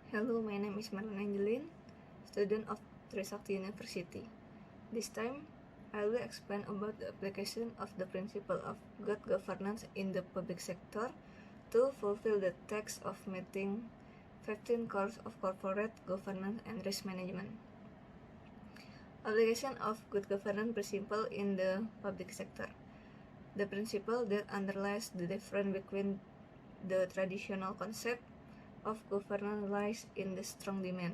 Hello, my name is Marlene Angeline, student of Trisakti University. This time, I will explain about the application of the principle of good governance in the public sector to fulfill the text of meeting 15 Course of Corporate Governance and Risk Management. Application of good governance principle in the public sector. The principle that underlies the difference between the traditional concept of governance lies in the strong demand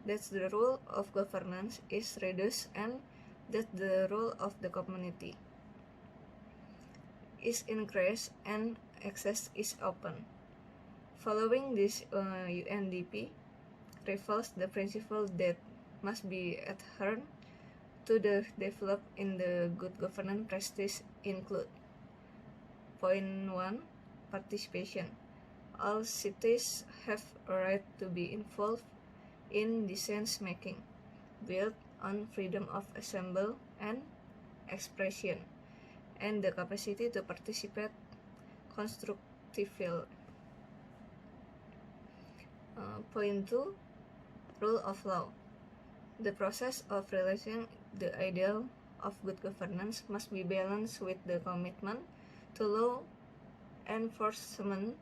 that the role of governance is reduced and that the role of the community is increased and access is open. Following this, UNDP reveals the principle that must be adhered to the developed in the good governance practice include: Point 1. Participation. All cities have a right to be involved in decision making, built on freedom of assembly and expression, and the capacity to participate constructively. Point 2. Rule of law. The process of realizing the ideal of good governance must be balanced with the commitment to law enforcement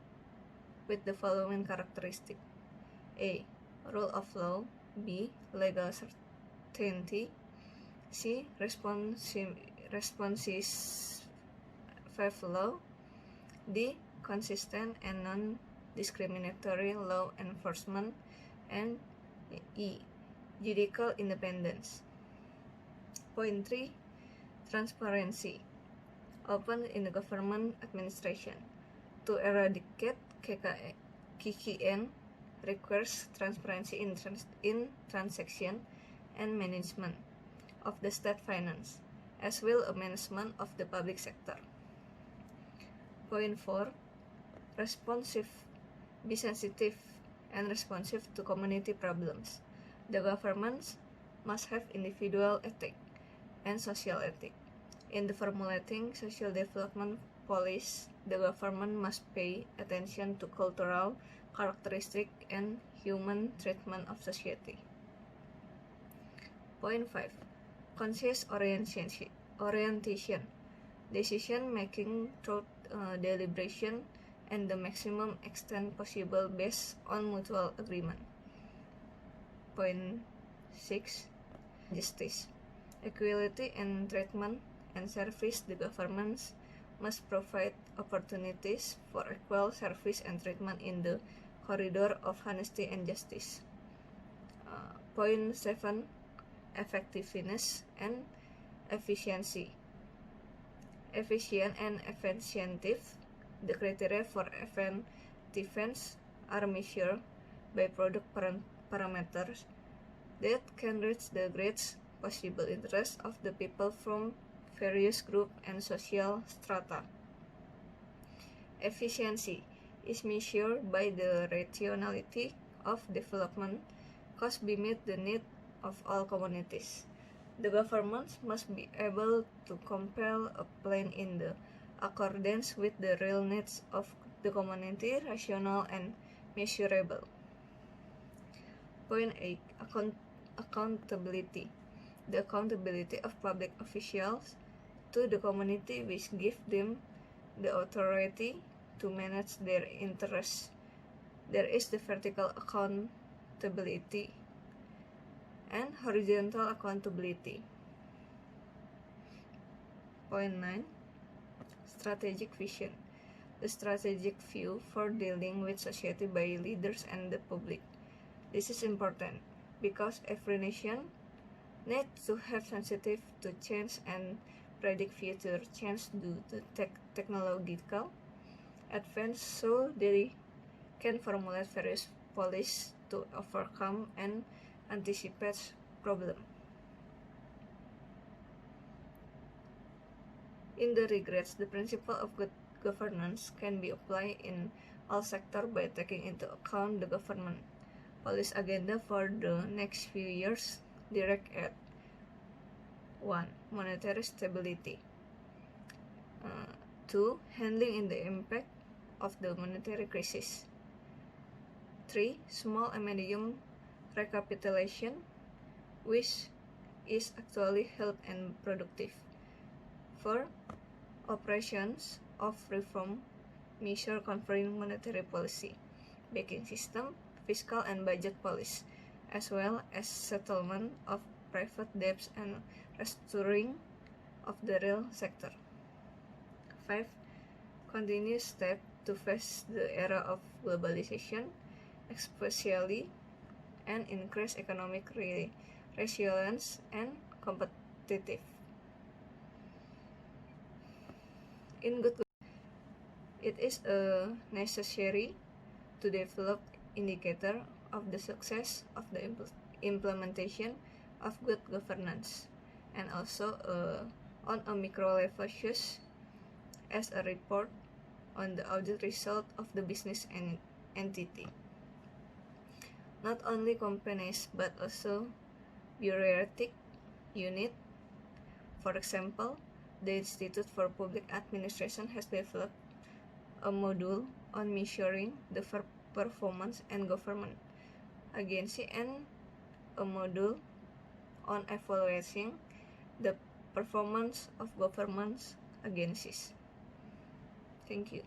with the following characteristic: A. Rule of law. B. Legal certainty. C. Responsive law. D. Consistent and non-discriminatory law enforcement. And E. Judicial independence. Point 3. Transparency. Open in the government administration. To eradicate KKN requires transparency in transaction and management of the state finance, as well as management of the public sector. Point 4. Responsive. Be sensitive and responsive to community problems. The government must have individual ethic and social ethic. In the formulating social development policy, the government must pay attention to cultural characteristics and human treatment of society. Point 5. Conscious orientation. Decision making through deliberation and the maximum extent possible based on mutual agreement. Point 6. Justice. Equality in treatment and service. The government must provide opportunities for equal service and treatment in the corridor of honesty and justice. Point 7. Effectiveness and efficiency. Efficient and effective. The criteria for effectiveness are measured by product parameters that can reach the greatest possible interest of the people from various groups and social strata. Efficiency is measured by the rationality of development, cost be meet the need of all communities. The government must be able to compel a plan in the accordance with the real needs of the community, rational and measurable. Point 8. Accountability. The accountability of public officials to the community, which give them the authority to manage their interests. There is the vertical accountability and horizontal accountability. Point 9. Strategic vision. The strategic view for dealing with society by leaders and the public. This is important because every nation needs to have sensitive to change and predict future change due to technological advance, so they can formulate various policies to overcome and anticipate problems. In the regrets, the principle of good governance can be applied in all sectors by taking into account the government policy agenda for the next few years. Direct at 1. Monetary stability. 2. Handling in the impact of the monetary crisis. 3. Small and medium recapitalization, which is actually healthy and productive. 4. Operations of reform measure covering monetary policy, banking system, fiscal and budget policy, as well as settlement of private debts and restructuring of the real sector. 5. Continuous steps to face the era of globalization, especially and increase economic resilience and competitive. In good, it is necessary to develop indicator of the success of the implementation of good governance, and also on a micro level such as a report on the audit result of the business entity. Not only companies but also bureaucratic unit. For example, the Institute for Public Administration has developed a module on measuring the performance and government agency and a module on evaluating the performance of government agencies. Thank you.